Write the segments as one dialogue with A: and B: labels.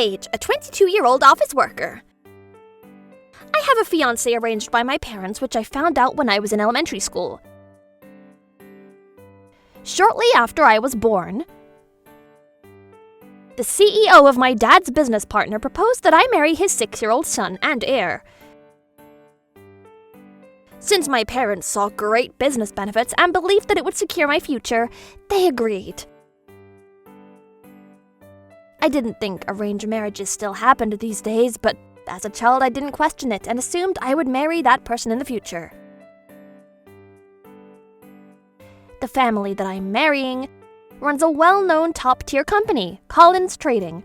A: Paige, a 22-year-old office worker. I have a fiancé arranged by my parents, which I found out when I was in elementary school. Shortly after I was born, the CEO of my dad's business partner proposed that I marry his 6-year-old son and heir. Since my parents saw great business benefits and believed that it would secure my future, they agreed. I didn't think arranged marriages still happened these days, but as a child I didn't question it and assumed I would marry that person in the future. The family that I'm marrying runs a well-known top-tier company, Collins Trading.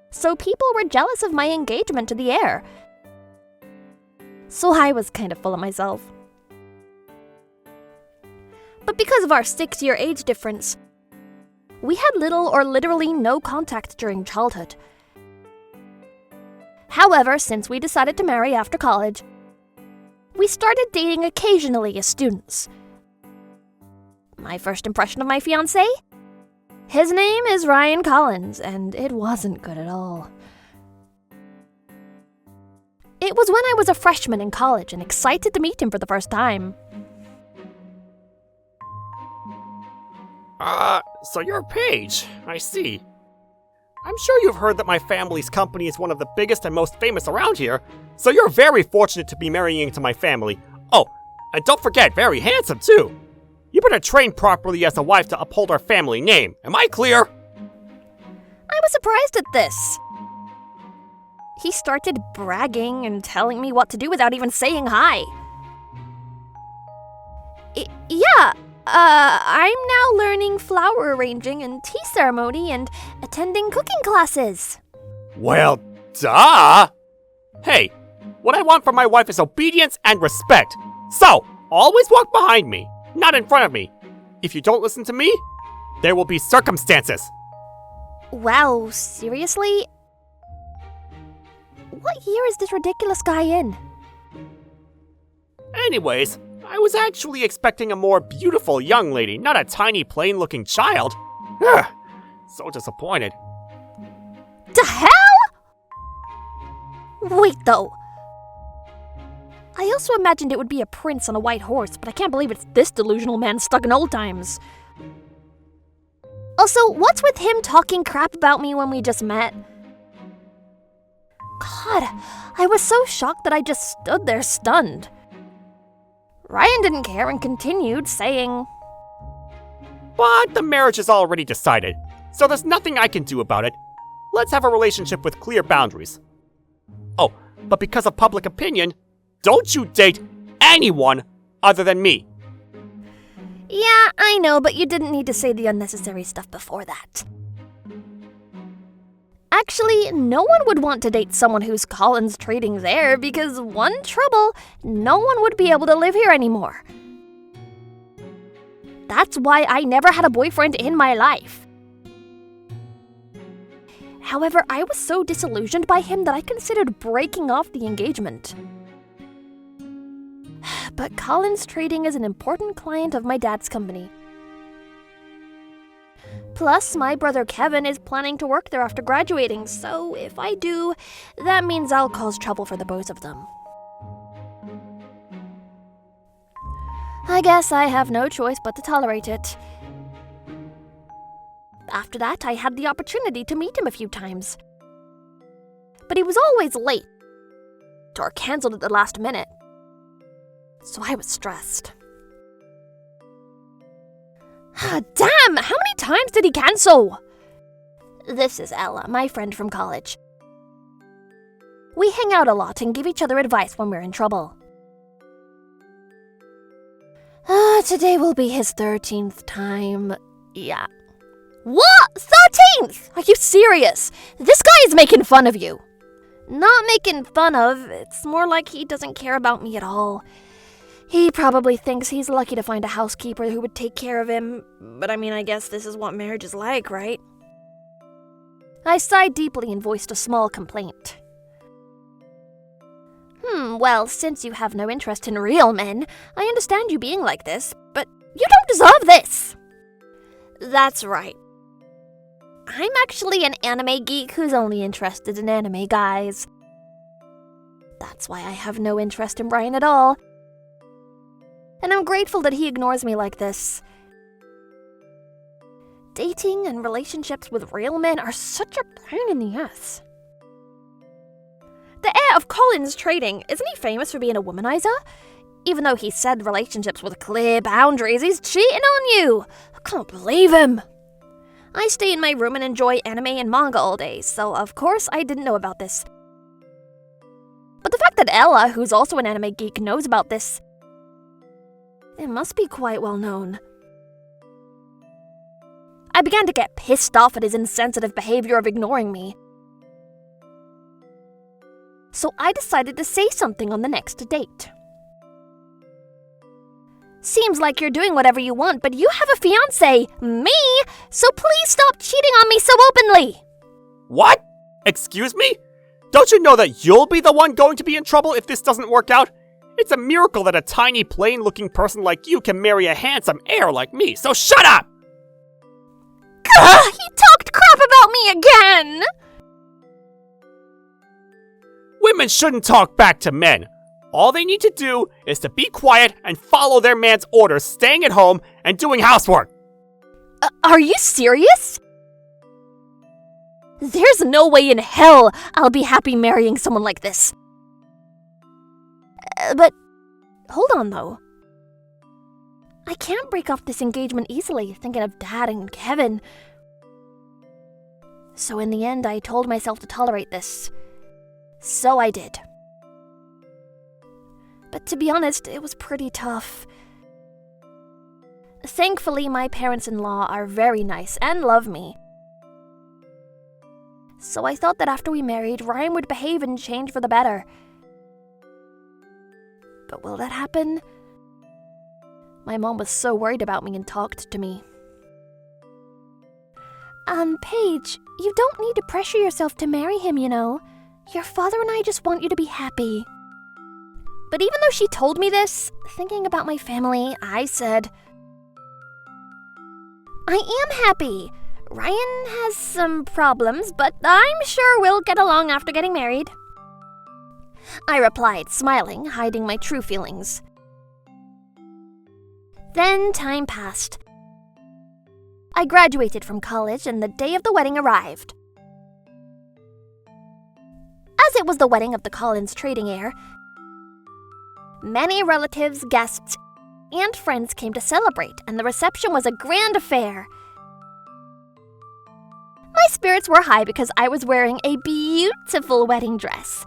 A: So people were jealous of my engagement to the heir. So I was kind of full of myself. But because of our 6-year age difference, we had little or literally no contact during childhood. However, since we decided to marry after college, we started dating occasionally as students. My first impression of my fiancé? His name is Ryan Collins, and it wasn't good at all. It was when I was a freshman in college and excited to meet him for the first time.
B: So you're Paige, I see. I'm sure you've heard that my family's company is one of the biggest and most famous around here, so you're very fortunate to be marrying into my family. Oh, and don't forget, very handsome too. You better train properly as a wife to uphold our family name. Am I clear?
A: I was surprised at this. He started bragging and telling me what to do without even saying hi. I'm now learning flower arranging and tea ceremony and attending cooking classes.
B: Well, duh! Hey, what I want from my wife is obedience and respect. So, always walk behind me, not in front of me. If you don't listen to me, there will be circumstances.
A: Wow, seriously? What year is this ridiculous guy in?
B: Anyways, I was actually expecting a more beautiful young lady, not a tiny, plain-looking child. Ugh, so disappointed.
A: The hell? Wait, though. I also imagined it would be a prince on a white horse, but I can't believe it's this delusional man stuck in old times. Also, what's with him talking crap about me when we just met? God, I was so shocked that I just stood there stunned. Ryan didn't care and continued, saying,
B: But the marriage is already decided, so there's nothing I can do about it. Let's have a relationship with clear boundaries. Oh, but because of public opinion, don't you date anyone other than me.
A: Yeah, I know, but you didn't need to say the unnecessary stuff before that. Actually, no one would want to date someone who's Collins Trading's heir because one trouble, no one would be able to live here anymore. That's why I never had a boyfriend in my life. However, I was so disillusioned by him that I considered breaking off the engagement. But Collins Trading is an important client of my dad's company. Plus, my brother Kevin is planning to work there after graduating, so if I do, that means I'll cause trouble for the both of them. I guess I have no choice but to tolerate it. After that, I had the opportunity to meet him a few times. But he was always late, or cancelled at the last minute. So I was stressed. Damn! How many times did he cancel? This is Ella, my friend from college. We hang out a lot and give each other advice when we're in trouble. Today will be his 13th time. Yeah. What? 13th? Are you serious? This guy is making fun of you. Not making fun of, it's more like he doesn't care about me at all. He probably thinks he's lucky to find a housekeeper who would take care of him, but I guess this is what marriage is like, right? I sighed deeply and voiced a small complaint. Well, since you have no interest in real men, I understand you being like this, but you don't deserve this! That's right. I'm actually an anime geek who's only interested in anime guys. That's why I have no interest in Ryan at all. And I'm grateful that he ignores me like this. Dating and relationships with real men are such a pain in the ass. The heir of Collins Trading, isn't he famous for being a womanizer? Even though he said relationships with clear boundaries, he's cheating on you. I can't believe him. I stay in my room and enjoy anime and manga all day, so of course I didn't know about this. But the fact that Ella, who's also an anime geek, knows about this, it must be quite well known. I began to get pissed off at his insensitive behavior of ignoring me. So I decided to say something on the next date. Seems like you're doing whatever you want, but you have a fiancé, me, so please stop cheating on me so openly.
B: What? Excuse me? Don't you know that you'll be the one going to be in trouble if this doesn't work out? It's a miracle that a tiny, plain-looking person like you can marry a handsome heir like me, so shut up!
A: Gah, he talked crap about me again!
B: Women shouldn't talk back to men. All they need to do is to be quiet and follow their man's orders, staying at home and doing housework.
A: Are you serious? There's no way in hell I'll be happy marrying someone like this. But, hold on though. I can't break off this engagement easily, thinking of Dad and Kevin. So in the end, I told myself to tolerate this. So I did. But to be honest, it was pretty tough. Thankfully, my parents-in-law are very nice and love me. So I thought that after we married, Ryan would behave and change for the better. But will that happen? My mom was so worried about me and talked to me. Paige, you don't need to pressure yourself to marry him, you know. Your father and I just want you to be happy. But even though she told me this, thinking about my family, I said, I am happy. Ryan has some problems, but I'm sure we'll get along after getting married. I replied, smiling, hiding my true feelings. Then time passed. I graduated from college and the day of the wedding arrived. As it was the wedding of the Collins Trading heir, many relatives, guests, and friends came to celebrate, and the reception was a grand affair. My spirits were high because I was wearing a beautiful wedding dress.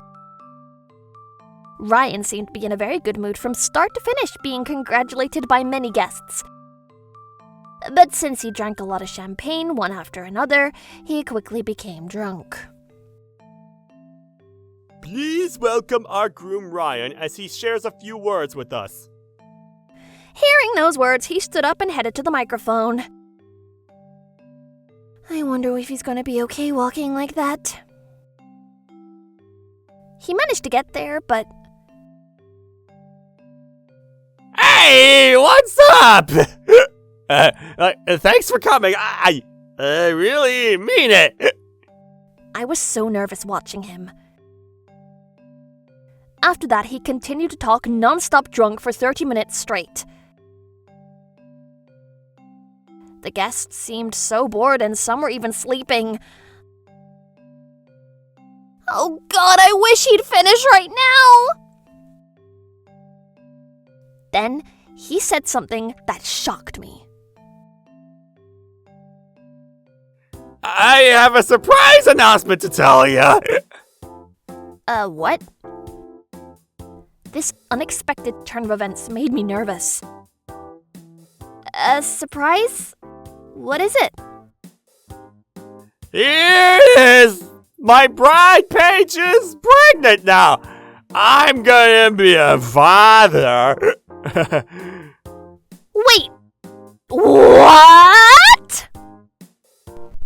A: Ryan seemed to be in a very good mood from start to finish, being congratulated by many guests. But since he drank a lot of champagne one after another, he quickly became drunk.
B: Please welcome our groom Ryan as he shares a few words with us.
A: Hearing those words, he stood up and headed to the microphone. I wonder if he's going to be okay walking like that. He managed to get there, but...
B: Hey, what's up? Thanks for coming. I really mean it.
A: I was so nervous watching him. After that, he continued to talk non-stop drunk for 30 minutes straight. The guests seemed so bored and some were even sleeping. Oh God, I wish he'd finish right now! Then, he said something that shocked me.
B: I have a surprise announcement to tell you.
A: What? This unexpected turn of events made me nervous. A surprise? What is it?
B: Here it is! My bride Paige is pregnant now! I'm gonna be a father!
A: Wait! What?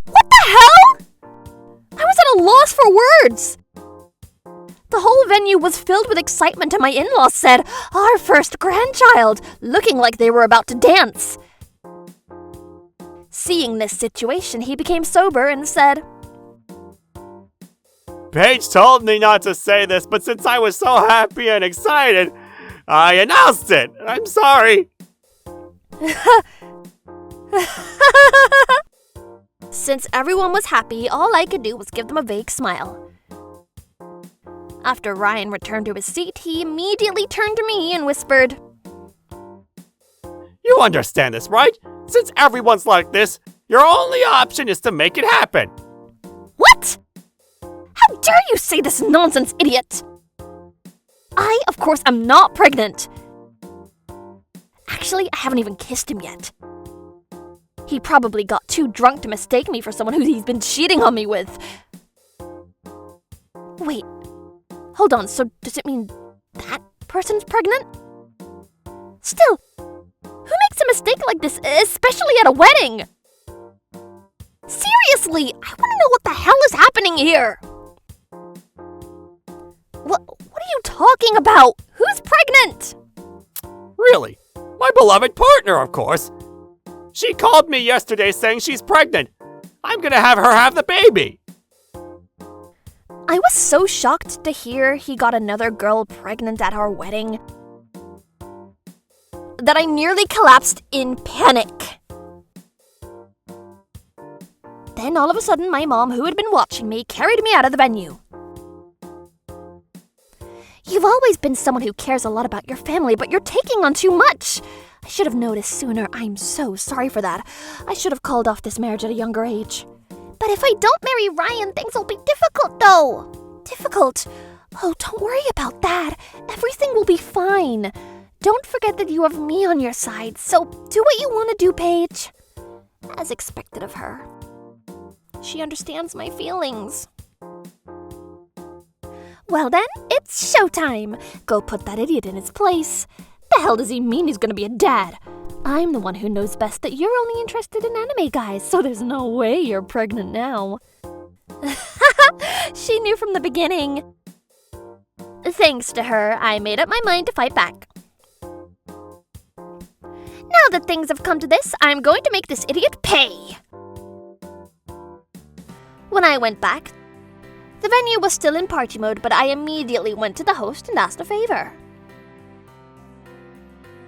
A: What the hell? I was at a loss for words! The whole venue was filled with excitement and my in-laws said, "Our first grandchild," looking like they were about to dance. Seeing this situation, he became sober and said,
B: Paige told me not to say this, but since I was so happy and excited, I announced it. I'm sorry.
A: Since everyone was happy, all I could do was give them a vague smile. After Ryan returned to his seat, he immediately turned to me and whispered,
B: You understand this, right? Since everyone's like this, your only option is to make it happen.
A: What? How dare you say this nonsense, idiot? I, of course, am not pregnant. Actually, I haven't even kissed him yet. He probably got too drunk to mistake me for someone who he's been cheating on me with. Wait, hold on, so does it mean that person's pregnant? Still, who makes a mistake like this, especially at a wedding? Seriously, I want to know what the hell is happening here. What are you talking about? Who's pregnant?
B: Really? My beloved partner, of course. She called me yesterday saying she's pregnant. I'm gonna have her have the baby.
A: I was so shocked to hear he got another girl pregnant at our wedding that I nearly collapsed in panic. Then all of a sudden, my mom, who had been watching me, carried me out of the venue. You've always been someone who cares a lot about your family, but you're taking on too much. I should have noticed sooner. I'm so sorry for that. I should have called off this marriage at a younger age. But if I don't marry Ryan, things will be difficult, though. Difficult? Oh, don't worry about that. Everything will be fine. Don't forget that you have me on your side, so do what you want to do, Paige. As expected of her. She understands my feelings. Well then, it's showtime. Go put that idiot in his place. The hell does he mean he's gonna be a dad? I'm the one who knows best that you're only interested in anime guys, so there's no way you're pregnant now. She knew from the beginning. Thanks to her, I made up my mind to fight back. Now that things have come to this, I'm going to make this idiot pay. When I went back, the venue was still in party mode, but I immediately went to the host and asked a favor.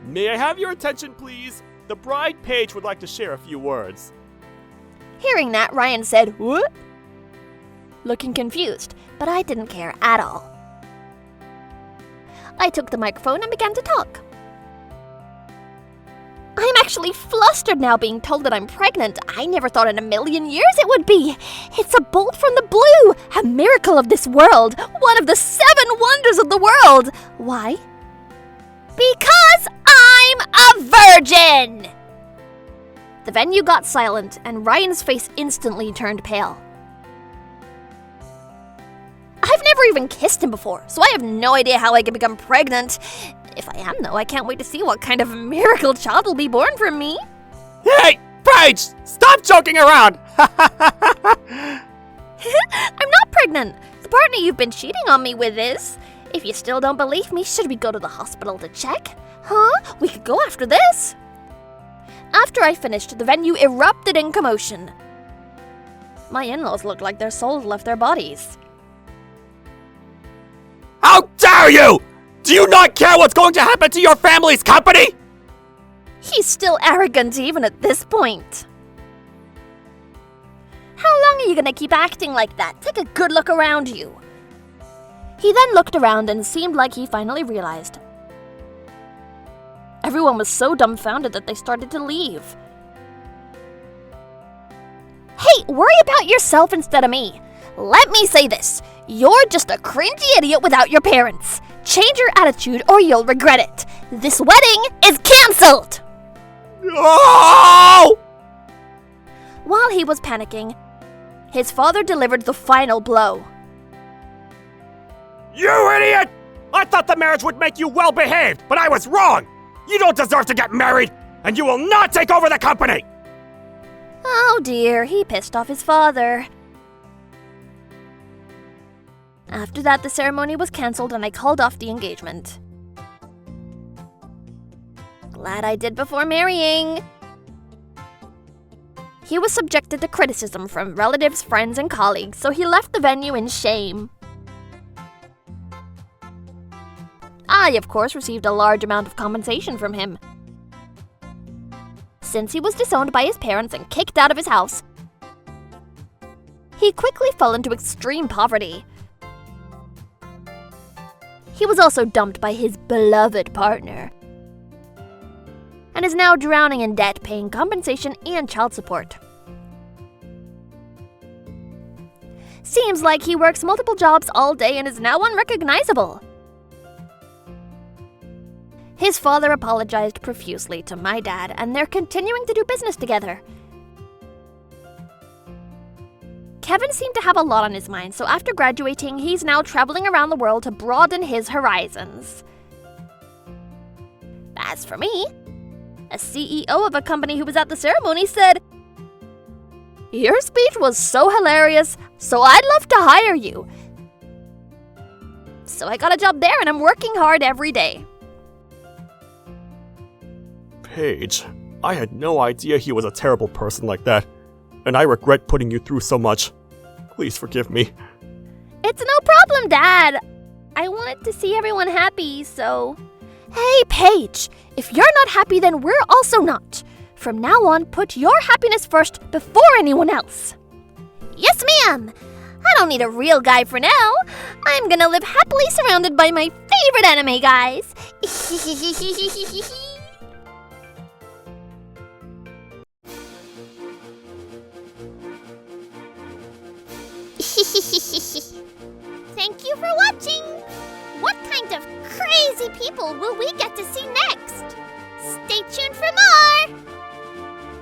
B: May I have your attention, please? The bride Paige would like to share a few words.
A: Hearing that, Ryan said, "What?" Looking confused, but I didn't care at all. I took the microphone and began to talk. I'm actually flustered now being told that I'm pregnant. I never thought in a million years it would be. It's a bolt from the blue, a miracle of this world, one of the 7 wonders of the world. Why? Because I'm a virgin! The venue got silent, and Ryan's face instantly turned pale. I've never even kissed him before, so I have no idea how I can become pregnant. If I am, though, I can't wait to see what kind of miracle child will be born from me.
B: Hey, Paige! Stop joking around!
A: I'm not pregnant. The partner you've been cheating on me with is. If you still don't believe me, should we go to the hospital to check? Huh? We could go after this. After I finished, the venue erupted in commotion. My in-laws looked like their souls left their bodies.
B: How dare you! Do you not care what's going to happen to your family's company?
A: He's still arrogant even at this point. How long are you gonna keep acting like that? Take a good look around you. He then looked around and seemed like he finally realized. Everyone was so dumbfounded that they started to leave. Hey, worry about yourself instead of me. Let me say this. You're just a cringy idiot without your parents. Change your attitude or you'll regret it. This wedding is cancelled!
B: Oh!
A: While he was panicking, his father delivered the final blow.
B: You idiot! I thought the marriage would make you well-behaved, but I was wrong! You don't deserve to get married, and you will not take over the company!
A: Oh dear, he pissed off his father. After that, the ceremony was cancelled and I called off the engagement. Glad I did before marrying. He was subjected to criticism from relatives, friends, and colleagues, so he left the venue in shame. I, of course, received a large amount of compensation from him. Since he was disowned by his parents and kicked out of his house, he quickly fell into extreme poverty. He was also dumped by his beloved partner, and is now drowning in debt, paying compensation and child support. Seems like he works multiple jobs all day and is now unrecognizable. His father apologized profusely to my dad, and they're continuing to do business together. Kevin seemed to have a lot on his mind, so after graduating, he's now traveling around the world to broaden his horizons. As for me, a CEO of a company who was at the ceremony said, "Your speech was so hilarious, so I'd love to hire you." So I got a job there and I'm working hard every day.
B: Paige, I had no idea he was a terrible person like that, and I regret putting you through so much. Please forgive me.
A: It's no problem, Dad. I wanted to see everyone happy, so... Hey, Paige, if you're not happy, then we're also not. From now on, put your happiness first before anyone else. Yes, ma'am. I don't need a real guy for now. I'm gonna live happily surrounded by my favorite anime guys. Thank you for watching! What kind of crazy people will we get to see next? Stay tuned for more!